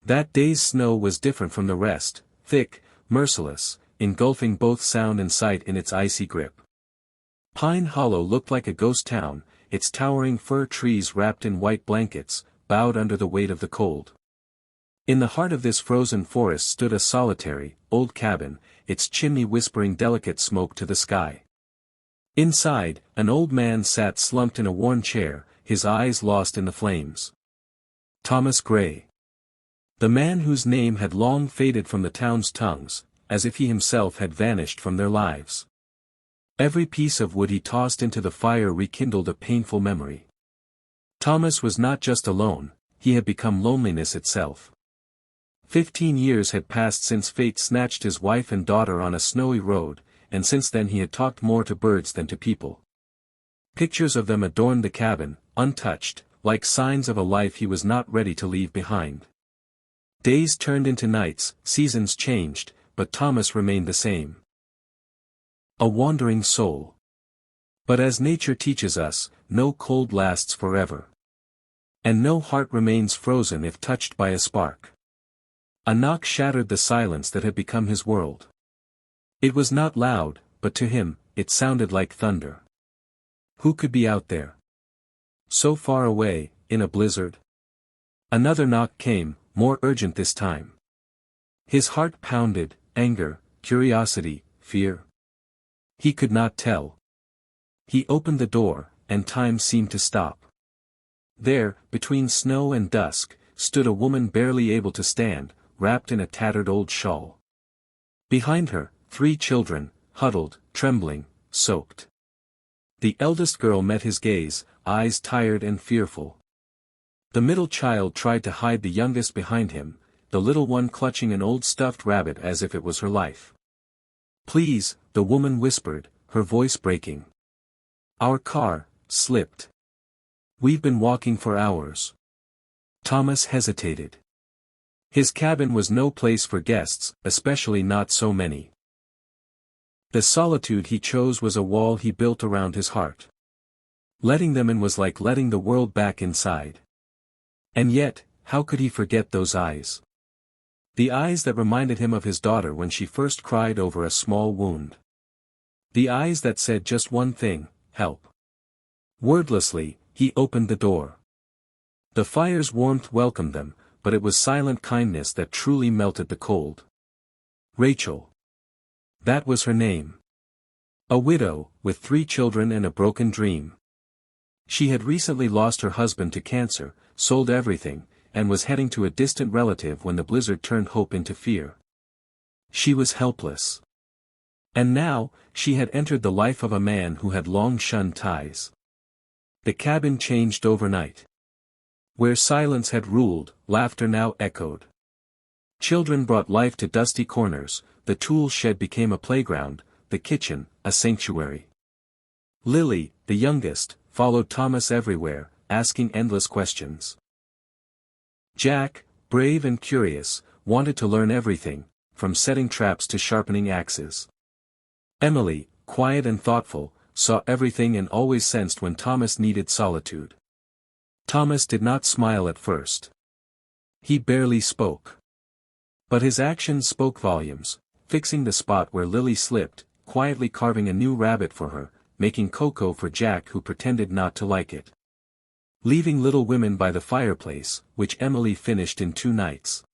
That day's snow was different from the rest, thick, merciless, engulfing both sound and sight in its icy grip. Pine Hollow looked like a ghost town, its towering fir trees wrapped in white blankets, bowed under the weight of the cold. In the heart of this frozen forest stood a solitary, old cabin, its chimney whispering delicate smoke to the sky. Inside, an old man sat slumped in a worn chair, his eyes lost in the flames. Thomas Gray. The man whose name had long faded from the town's tongues, as if he himself had vanished from their lives. Every piece of wood he tossed into the fire rekindled a painful memory. Thomas was not just alone, he had become loneliness itself. 15 years had passed since fate snatched his wife and daughter on a snowy road, and since then he had talked more to birds than to people. Pictures of them adorned the cabin, untouched, like signs of a life he was not ready to leave behind. Days turned into nights, seasons changed, but Thomas remained the same. A wandering soul. But as nature teaches us, no cold lasts forever. And no heart remains frozen if touched by a spark. A knock shattered the silence that had become his world. It was not loud, but to him, it sounded like thunder. Who could be out there? So far away, in a blizzard? Another knock came, more urgent this time. His heart pounded, anger, curiosity, fear. He could not tell. He opened the door, and time seemed to stop. There, between snow and dusk, stood a woman barely able to stand, wrapped in a tattered old shawl. Behind her, 3 children, huddled, trembling, soaked. The eldest girl met his gaze, eyes tired and fearful. The middle child tried to hide the youngest behind him, the little one clutching an old stuffed rabbit as if it was her life. "Please," the woman whispered, her voice breaking. "Our car slipped. We've been walking for hours." Thomas hesitated. His cabin was no place for guests, especially not so many. The solitude he chose was a wall he built around his heart. Letting them in was like letting the world back inside. And yet, how could he forget those eyes? The eyes that reminded him of his daughter when she first cried over a small wound. The eyes that said just one thing, help. Wordlessly, he opened the door. The fire's warmth welcomed them, but it was silent kindness that truly melted the cold. Rachel. That was her name. A widow, with 3 children and a broken dream. She had recently lost her husband to cancer, sold everything, and was heading to a distant relative when the blizzard turned hope into fear. She was helpless. And now, she had entered the life of a man who had long shunned ties. The cabin changed overnight. Where silence had ruled, laughter now echoed. Children brought life to dusty corners, the tool shed became a playground, the kitchen, a sanctuary. Lily, the youngest, followed Thomas everywhere, asking endless questions. Jack, brave and curious, wanted to learn everything, from setting traps to sharpening axes. Emily, quiet and thoughtful, saw everything and always sensed when Thomas needed solitude. Thomas did not smile at first. He barely spoke. But his actions spoke volumes, fixing the spot where Lily slipped, quietly carving a new rabbit for her, making cocoa for Jack who pretended not to like it. Leaving Little Women by the fireplace, which Emily finished in 2 nights.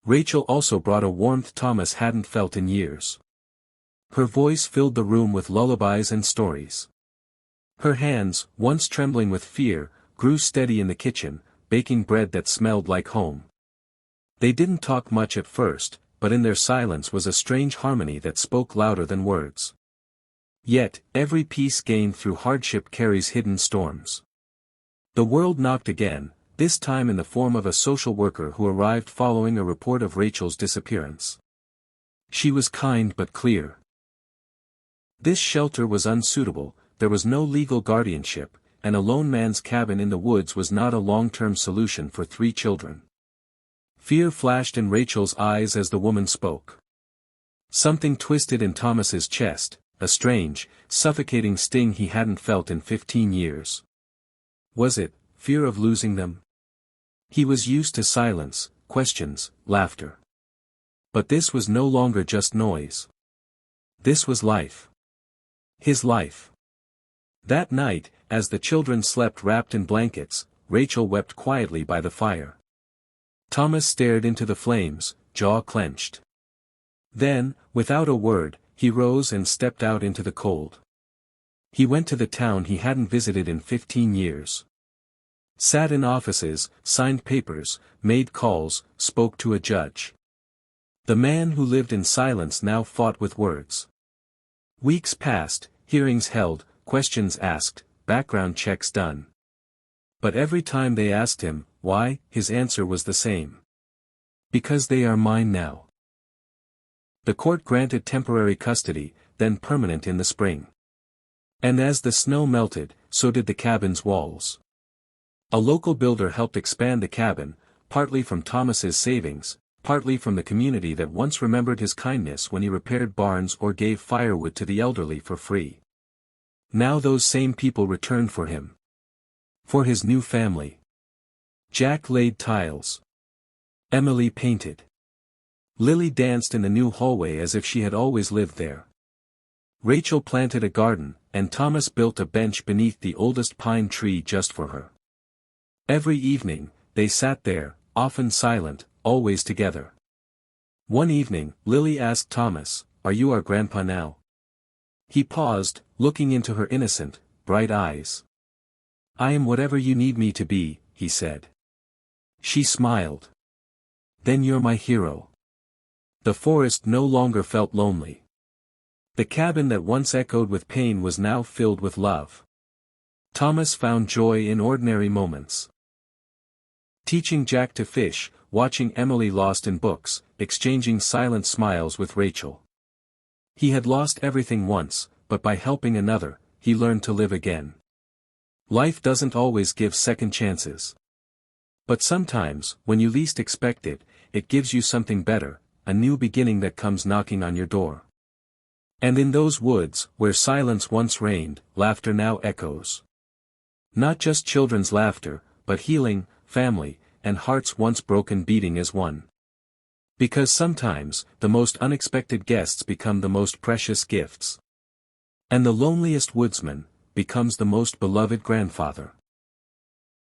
Rachel also brought a warmth Thomas hadn't felt in years. Her voice filled the room with lullabies and stories. Her hands, once trembling with fear, grew steady in the kitchen, baking bread that smelled like home. They didn't talk much at first, but in their silence was a strange harmony that spoke louder than words. Yet, every peace gained through hardship carries hidden storms. The world knocked again, this time in the form of a social worker who arrived following a report of Rachel's disappearance. She was kind but clear. This shelter was unsuitable, there was no legal guardianship, and a lone man's cabin in the woods was not a long-term solution for 3 children. Fear flashed in Rachel's eyes as the woman spoke. Something twisted in Thomas's chest, a strange, suffocating sting he hadn't felt in 15 years. Was it fear of losing them? He was used to silence, questions, laughter. But this was no longer just noise. This was life. His life. That night, as the children slept wrapped in blankets, Rachel wept quietly by the fire. Thomas stared into the flames, jaw clenched. Then, without a word, he rose and stepped out into the cold. He went to the town he hadn't visited in 15 years. Sat in offices, signed papers, made calls, spoke to a judge. The man who lived in silence now fought with words. Weeks passed, hearings held, questions asked, background checks done. But every time they asked him, why, his answer was the same. Because they are mine now. The court granted temporary custody, then permanent in the spring. And as the snow melted, so did the cabin's walls. A local builder helped expand the cabin, partly from Thomas's savings, partly from the community that once remembered his kindness when he repaired barns or gave firewood to the elderly for free. Now those same people returned for him. For his new family. Jack laid tiles. Emily painted. Lily danced in the new hallway as if she had always lived there. Rachel planted a garden, and Thomas built a bench beneath the oldest pine tree just for her. Every evening, they sat there, often silent, always together. One evening, Lily asked Thomas, "Are you our grandpa now?" He paused, looking into her innocent, bright eyes. "I am whatever you need me to be," he said. She smiled. "Then you're my hero." The forest no longer felt lonely. The cabin that once echoed with pain was now filled with love. Thomas found joy in ordinary moments. Teaching Jack to fish, watching Emily lost in books, exchanging silent smiles with Rachel. He had lost everything once, but by helping another, he learned to live again. Life doesn't always give second chances. But sometimes, when you least expect it, it gives you something better, a new beginning that comes knocking on your door. And in those woods, where silence once reigned, laughter now echoes. Not just children's laughter, but healing, family, and hearts once broken beating as one. Because sometimes, the most unexpected guests become the most precious gifts. And the loneliest woodsman becomes the most beloved grandfather.